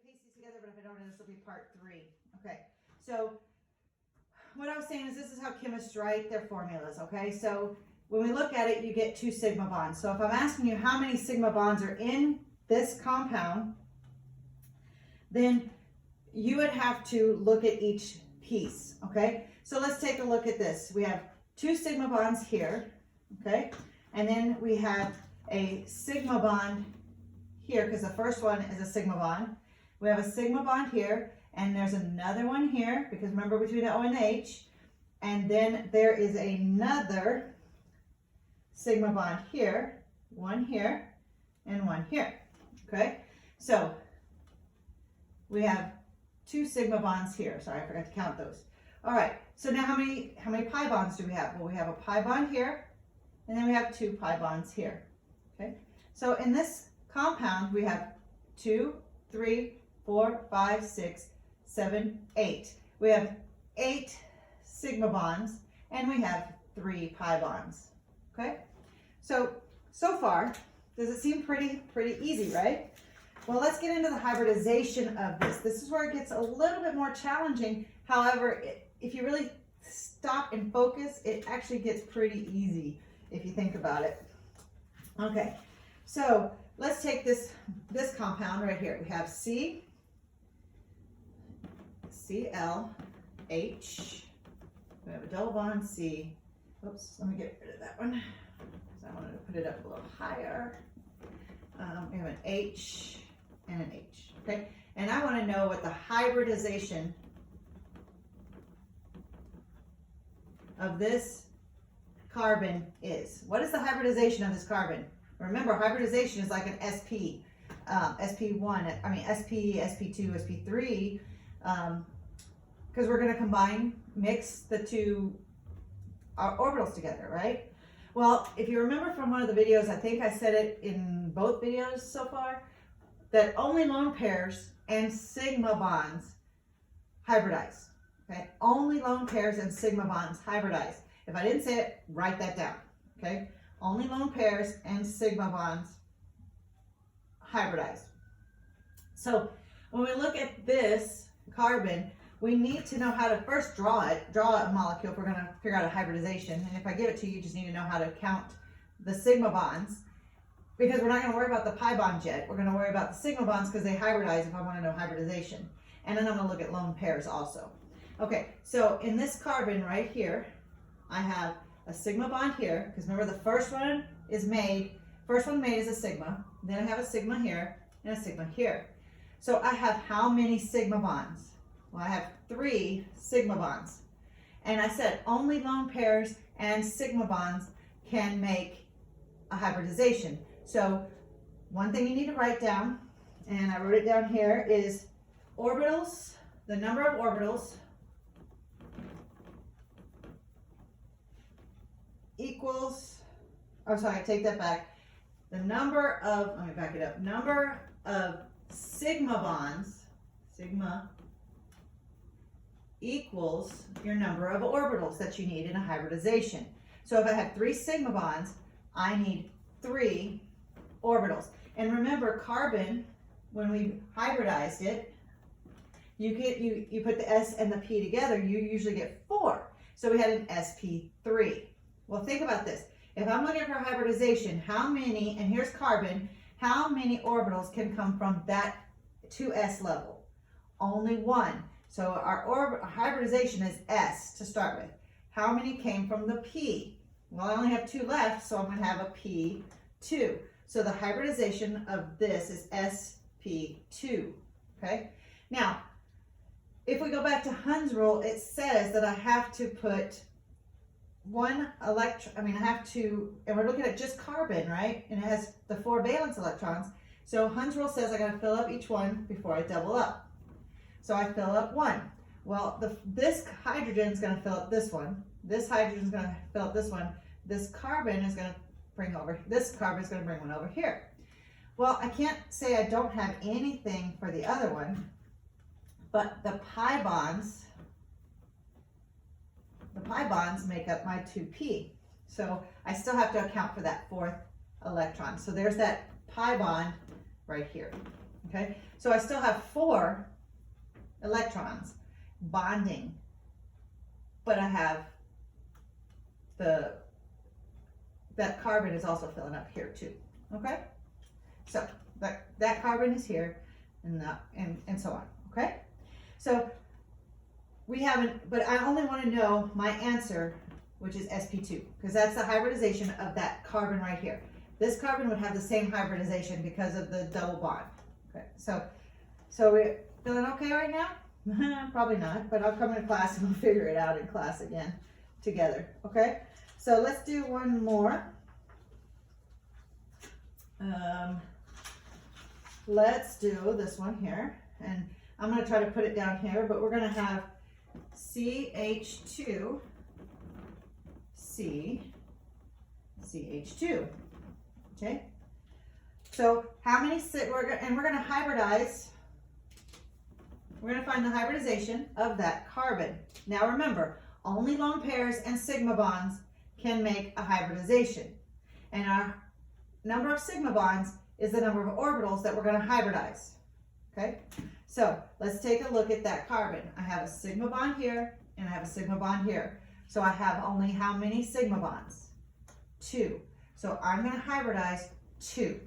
paste these together, but if I don't, this will be part 3. Okay, so what I was saying is this is how chemists write their formulas, okay? So when we look at it, you get 2 sigma bonds. So if I'm asking you how many sigma bonds are in this compound, then you would have to look at each piece, okay? So let's take a look at this. We have 2 sigma bonds here, okay? And then we have a sigma bond here, because the first one is a sigma bond. We have a sigma bond here, and there's another one here, because remember between the O and the H, and then there is another sigma bond here, one here, and one here, okay? So we have 2 sigma bonds here. Sorry, I forgot to count those. All right, so now how many pi bonds do we have? Well, we have a pi bond here, and then we have 2 pi bonds here, okay? So in this compound, we have 2, 3, 4, 5, 6, 7, 8. We have 8 sigma bonds, and we have 3 pi bonds, okay? So far, does it seem pretty easy, right? Well, let's get into the hybridization of this. This is where it gets a little bit more challenging. However, if you really stop and focus, it actually gets pretty easy if you think about it. Okay, so let's take this compound right here. We have C, Cl, H. We have a double bond C. Oops, let me get rid of that one because I wanted to put it up a little higher. We have an H and an H, okay? And I want to know what the hybridization of this carbon is. What is the hybridization of this carbon? Remember, hybridization is like an SP, SP1, I mean SP, SP2, SP3, because we're going to mix the 2 orbitals together, right? Well, if you remember from one of the videos, I think I said it in both videos so far, that only lone pairs and sigma bonds hybridize, okay? Only lone pairs and sigma bonds hybridize. If I didn't say it, write that down, okay? Only lone pairs and sigma bonds hybridize. So when we look at this carbon, we need to know how to first draw a molecule if we're going to figure out a hybridization. And if I give it to you, you just need to know how to count the sigma bonds, because we're not going to worry about the pi bonds yet. We're going to worry about the sigma bonds because they hybridize if I want to know hybridization. And then I'm going to look at lone pairs also. Okay, so in this carbon right here, I have a sigma bond here, because remember the first one made is a sigma, then I have a sigma here and a sigma here. So I have how many sigma bonds? Well, I have 3 sigma bonds. And I said only lone pairs and sigma bonds can make a hybridization. So one thing you need to write down, and I wrote it down here, is orbitals, the number of orbitals equals, oh sorry, I take that back. The number of, let me back it up, number of sigma bonds, sigma equals your number of orbitals that you need in a hybridization. So if I have 3 sigma bonds, I need 3 orbitals. And remember, carbon, when we hybridized it, you put the S and the P together, you usually get 4. So we had an sp3. Well, think about this. If I'm looking for hybridization, how many, and here's carbon, how many orbitals can come from that 2s level? Only 1. So our hybridization is S to start with. How many came from the P? Well, I only have 2 left, so I'm going to have a P2. So the hybridization of this is sp2, okay? Now, if we go back to Hund's rule, it says that I have to put 1 electron, I have to, and we're looking at just carbon, right? And it has the 4 valence electrons. So Hund's rule says I got to fill up each one before I double up. So I fill up 1. Well, this hydrogen is going to fill up this one. This hydrogen is going to fill up this one. This carbon is going to bring over, this carbon is going to bring one over here. Well, I can't say I don't have anything for the other one, but the pi bonds make up my 2p. So I still have to account for that 4th electron. So there's that pi bond right here. Okay, so I still have 4 electrons bonding, but I have that carbon is also filling up here too. Okay, so that carbon is here, and so on. Okay, so we haven't, but I only want to know my answer, which is sp2, because that's the hybridization of that carbon right here. This carbon would have the same hybridization because of the double bond. Okay, so we're feeling okay right now? Probably not, but I'll come into class and we'll figure it out in class again together. Okay, so let's do one more. Let's do this one here, and I'm going to try to put it down here, but we're going to have CH2, CH2. Okay, so how many, we're going to hybridize, we're going to find the hybridization of that carbon. Now remember, only lone pairs and sigma bonds can make a hybridization, and our number of sigma bonds is the number of orbitals that we're going to hybridize. Okay, so let's take a look at that carbon. I have a sigma bond here and I have a sigma bond here. So I have only how many sigma bonds? 2. So I'm going to hybridize 2.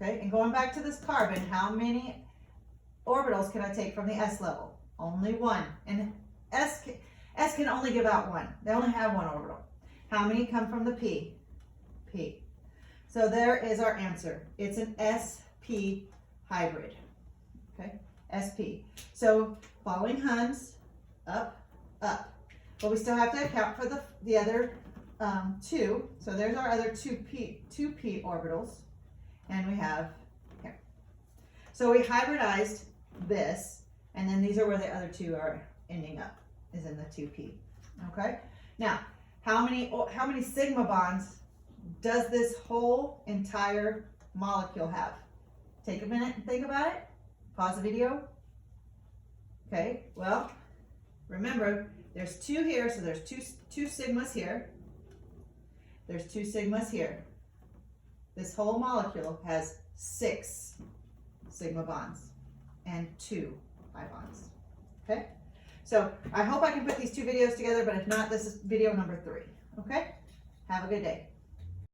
Okay, and going back to this carbon, how many orbitals can I take from the s level? Only 1. And s can only give out 1. They only have 1 orbital. How many come from the p? P. So there is our answer. It's an sp hybrid. Okay, sp. So following Huns, up, up. But we still have to account for the other 2. So there's our other 2p orbitals. And we have here. So we hybridized this, and then these are where the other 2 are ending up, is in the 2p. Okay? Now, how many sigma bonds does this whole entire molecule have? Take a minute and think about it. Pause the video. Okay, well, remember, there's 2 here, so there's two sigmas here. There's 2 sigmas here. This whole molecule has 6 sigma bonds and 2 pi bonds. Okay, so I hope I can put these 2 videos together, but if not, this is video number 3. Okay, have a good day.